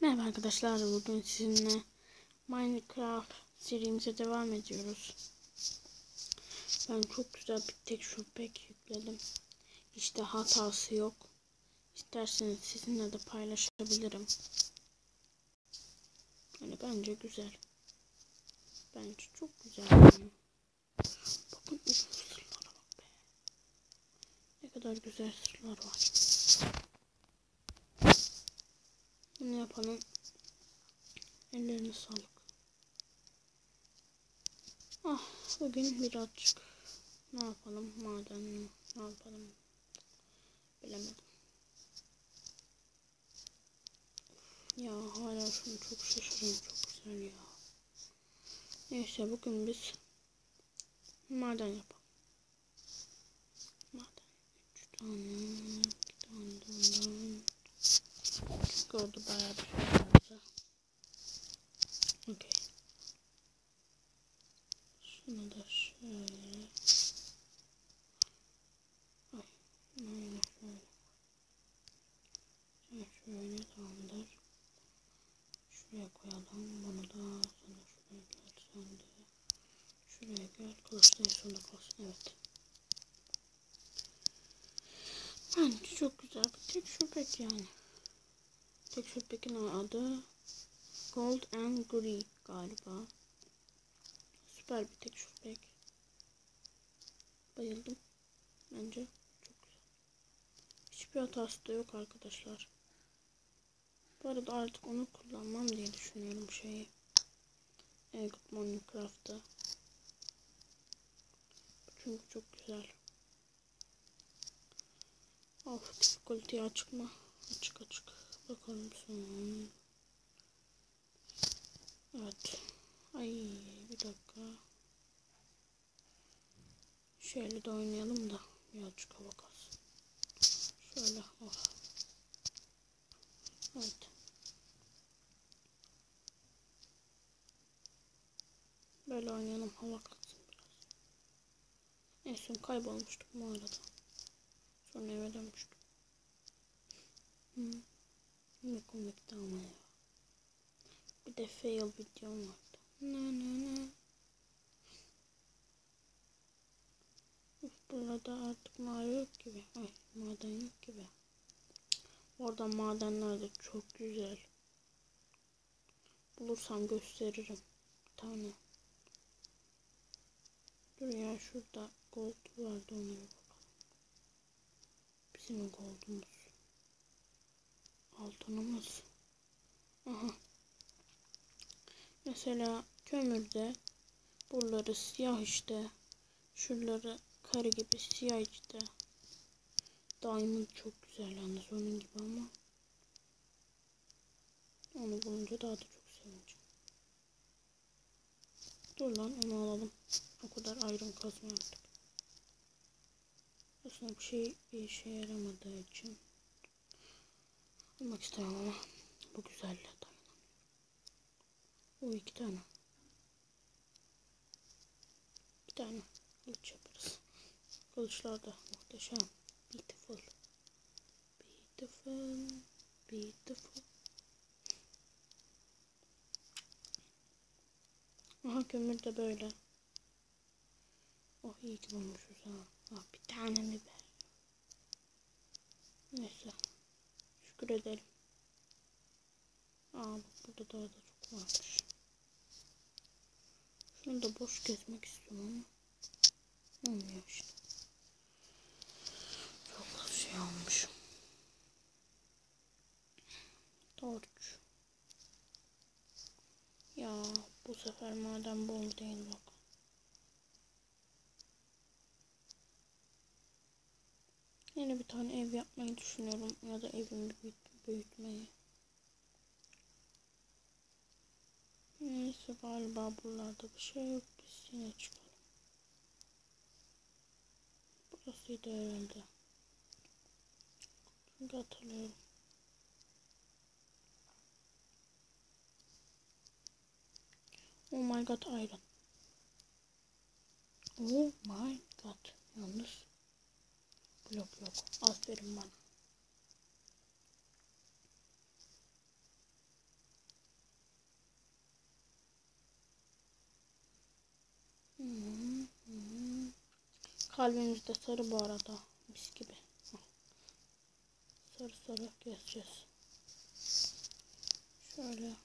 Merhaba arkadaşlar, bugün sizinle Minecraft serimize devam ediyoruz. Ben çok güzel bir texture pack yükledim. İşte hatası yok. İsterseniz sizinle de paylaşabilirim. Yani bence güzel. Bence çok güzel. Yani. Bakın sırlara bak be. Ne kadar güzel sırlar var. Bunu yapanın ellerine sağlık. Bugün birazcık ne yapalım, maden mi? Ne yapalım? Bilemedim. Ya hala şunu çok şaşırıyorum, çok güzel ya. Neyse bugün biz maden yapalım. Maden 3 tane, 2 tane de ondan. Çünkü orada bayağı bir şey vardı. Okey. Şunu da şöyle. Ay, şöyle şöyle. Şöyle tamamdır. Şuraya koyalım. Bunu da sana şuraya gel. Sen de şuraya gel. Kılıçlayın sonunda kalsın. Evet. Bence çok güzel bir texture pack yani. Texture pack'in adı Gold and Grey galiba. Süper bir texture pack. Bayıldım. Bence çok güzel. Hiçbir hatası da yok arkadaşlar. Bu arada artık onu kullanmam diye düşünüyorum şeyi. Good Minecraft'ta. Çünkü çok güzel. Of, difficulty açık mı? Açık. Bakalım son. Evet. Ay bir dakika. Şöyle de oynayalım da birazcık hava kalsın. Şöyle. Oh. Evet. Böyle oynayalım, hava kalsın biraz. En son kaybolmuştuk bu arada. Sonra eve dönmüştüm. Ne komikti ama ya. Bir de fail videom vardı. Ne. Burada artık maden yok gibi. Ay, maden yok gibi. Orada madenler de çok güzel. Bulursam gösteririm. Bir tane. Dur ya, şurada gold vardı, ona bir bakalım. Bizim goldumuz. Altınımız. Aha. Mesela kömürde buraları siyah işte. Şuraları kare gibi siyah işte. Diamond çok güzel yalnız onun gibi ama. Onu bulunca daha da çok sevineceğim. Dur lan, onu alalım. O kadar iron kazma yaptık. Aslında bir işe yaramadığı için almak istemem ama bu güzelliğe dayanamıyorum. Bu 2 tane. Bir tane kılıç yaparız. Kılıçlar da muhteşem. Beautiful. Aha, kömür de böyle. Oh, iyi ki bulmuşuz ha. Bir tane mi be? Neyse. Şükür edelim. Bak, burada daha da çok varmış. Şunu da boş gezmek istiyorum ama olmuyor işte. Çok az şey almışım. Torç. Ya bu sefer maden bol değil bak. Yine bir tane ev yapmayı düşünüyorum ya da evimi büyütmeyi. Neyse, galiba buralarda bir şey yok. Biz yine çıkalım. Burasıydı herhalde. Çünkü hatırlıyorum. Oh my god, iron. Oh my god. Yalnız blok yok. Aferin bana. Kalbimiz de sarı bu arada. Mis gibi. Sarı sarı keseceğiz. Şöyle.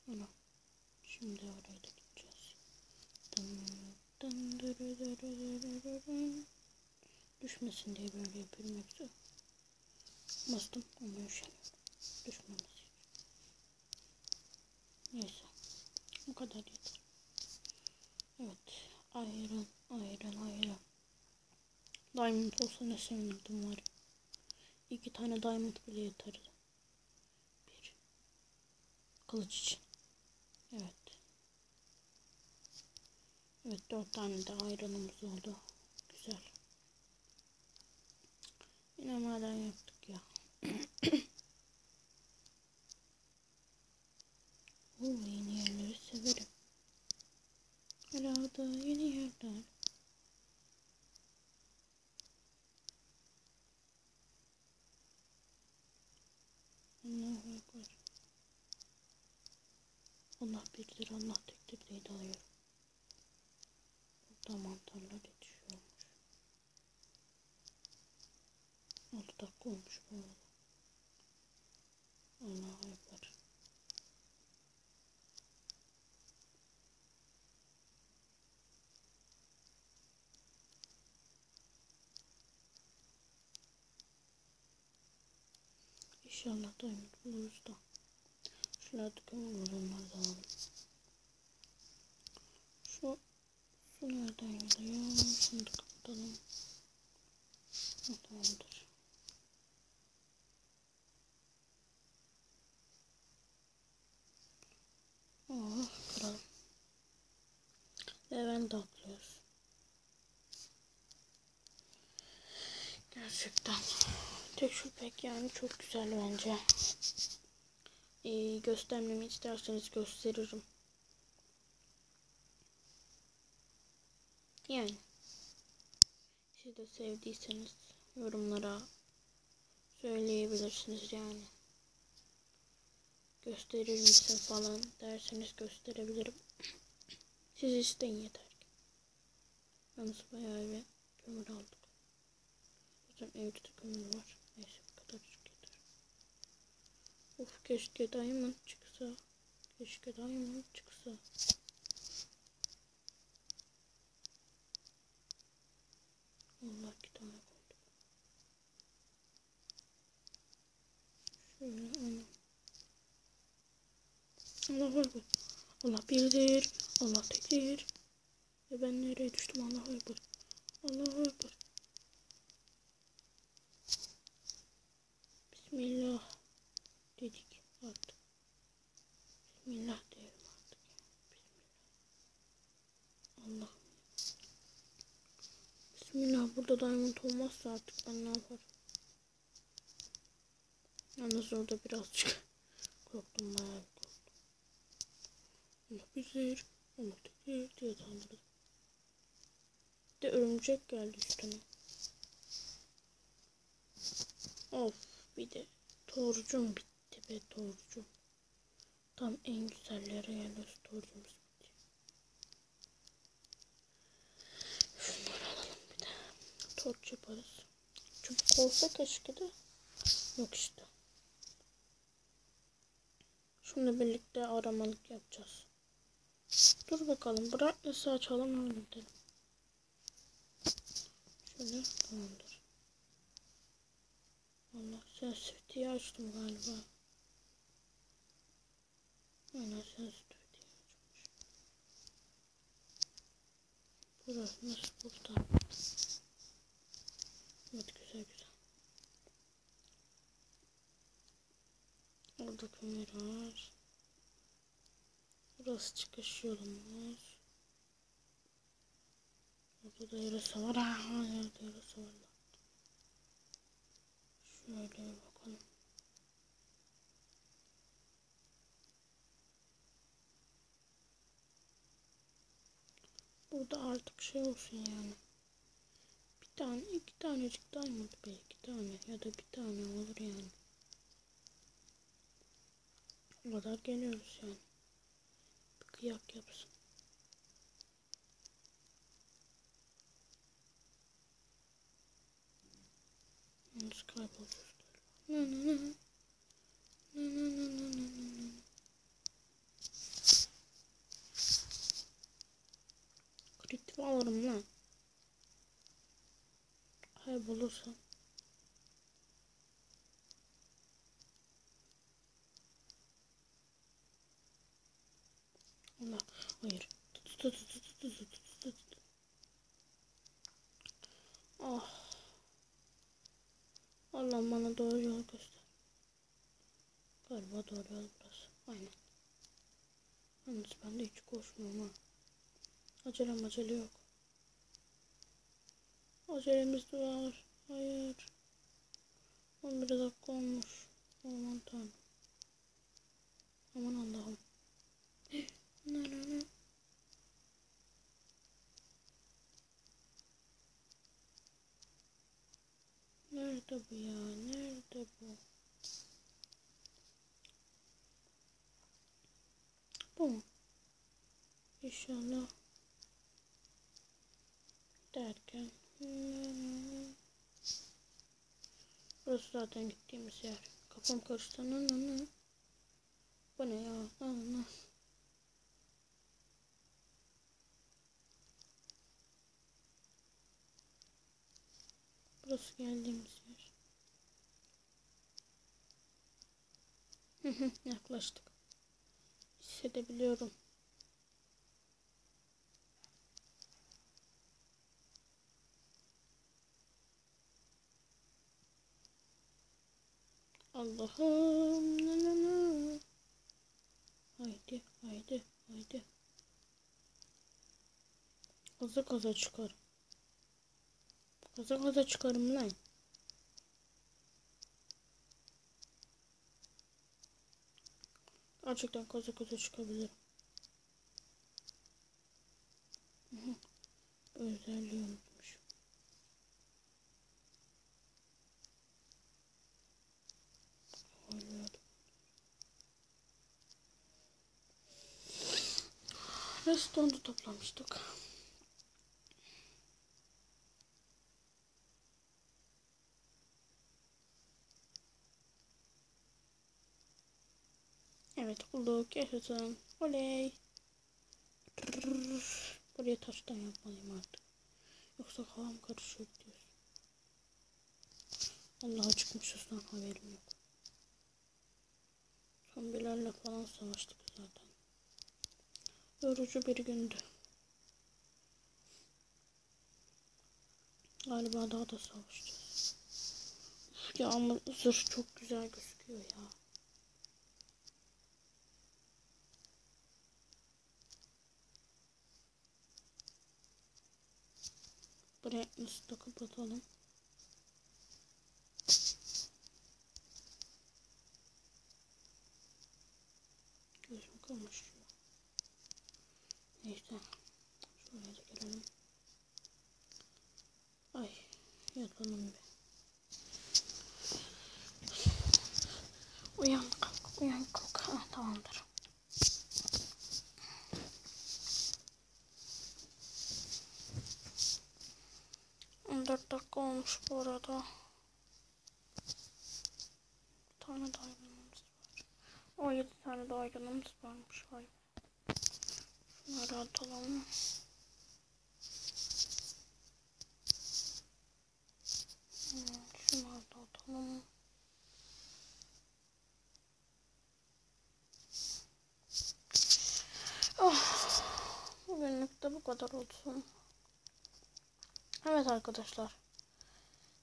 Ana. Şimdi oraya da gideceğiz. Düşmesin diye böyle yapıyorum yoksa. Bastım ama üşeniyorum. Düşmemesi. Neyse. Bu kadar yeter. Evet. Ayran. Diamond olsa ne sevinirdim var ya. 2 tane diamond bile yeterdi. Bir. Kılıç için. Evet. Evet 4 tane de ayranımız oldu. Güzel. Yine maden yaptık ya. Yeni yerleri severim. Herhalde yeni yerler. Allahu Ekber. Allah birdir, Allah tektir diye dalıyorum. Burada mantarlar yetişiyormuş. 6 dakika olmuş bu arada. Allahu Ekber. İnşallah diamond buluruz da. Şuralarda kömür var, onları da alalım. Su nereden geliyor? Şunu da kapatalım. Tamamdır. Kıralım. Level de atlıyoruz. Gerçekten. Tekstür pek yani çok güzel bence. Göstermemi isterseniz gösteririm. Yani. Siz de sevdiyseniz yorumlara söyleyebilirsiniz yani. Gösterir misin falan derseniz gösterebilirim. Siz isteyin yeter ki. Yalnız bayağı bir kömür aldık. Zaten evde de kömür var. Neyse bu kadar yeter. Of keşke diamond çıksa. Keşke diamond çıksa. Allah 2 tane koyduk. Şöyle onu. Allah Ekber. Allah birdir. Allah tektir. Ve ben nereye düştüm? Allah Ekber. Allah Ekber. Bismillah dedik artık. Bismillah diyelim artık. Bismillah. Allah. Bismillah. Burada diamond olmazsa artık ben ne yaparım? Yalnız orada birazcık korktum, bayağı bir korktum. Allah bilir. Allah tektir diye tanrım. Bir de örümcek geldi üstüne. Of bir de torcum bitti be torcum. Tam en güzellere geliyoruz, torcumuz bitti. Şunları alalım bir de. Torç yaparız. Çubuk olsa keşke de. Yok işte. Şununla birlikte aramalık yapacağız. Dur bakalım. Bırak nasıl açalım öyle gidelim. Şöyle tamamdır. Allah sensitiviteyi açtım galiba. Aynen sensitiviteyi açmış. Burası nasıl burada? Evet güzel. Orada kömür var. Burası çıkış yolumuz. Burada da yarasa var. Yerde yarasa var. Şöyle bakalım. Burada artık şey olsun yani. iki tanecik diamond, belki iki tane ya da bir tane olur yani. O kadar geliyoruz yani. Bir kıyak yapsın. Nasıl kaybolacağız? Kritik alırım lan. Kaybolursam. Allah, hayır. Ah. Allah bana doğru yol göster. Galiba doğru yol burası. Aynen. Yalnız ben de hiç koşmuyorum ha. Acele yok. Acelemiz var. Hayır. 11 dakika olmuş. Aman tanrım. Aman Allah'ım. Ne? Nerede bu ya? Nerede bu? Bu mu? İnşallah. Derken. Burası zaten gittiğimiz yer. Kafam karıştı. Bu ne ya? Burası geldiğimiz yer. Yaklaştık. Hissedebiliyorum. Allah'ım. Haydi. Kaza çıkarım. Kaza çıkarım lan. Gerçekten kaza çıkabilirim. Özelliği unutmuşum. Restondu toplamıştık. Evet, bulduk. Yaşasın. Oley. Buraya taştan yapmalıyım artık. Yoksa kafam karışıyor diyorsun. Allah'a çıkmışız lan, haberim yok. Zombilerle falan savaştık zaten. Yorucu bir gündü. Galiba daha da savaşacağız. Ya ama zırh çok güzel gözüküyor ya. Buraya nasıl da kapatalım. Gözüm kamaşıyor. Neyse. Şuraya da gelelim. Ay. Yatalım bir. Uyan kalk. Ha, tamamdır. 14 dakika olmuş bu arada. Bir tane daha aydınımız var. 17 tane daha aydınımız varmış. Vay. Şunları atalım. Şunları da atalım. Oh. Bugünlük de bu kadar olsun. Evet arkadaşlar.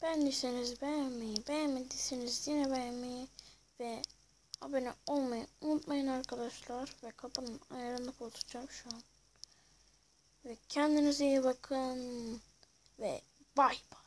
Beğendiyseniz beğenmeyi, beğenmediyseniz yine beğenmeyi ve abone olmayı unutmayın arkadaşlar. Ve kapının ayarını bozacağım şu an. Ve kendinize iyi bakın. Ve bay bay.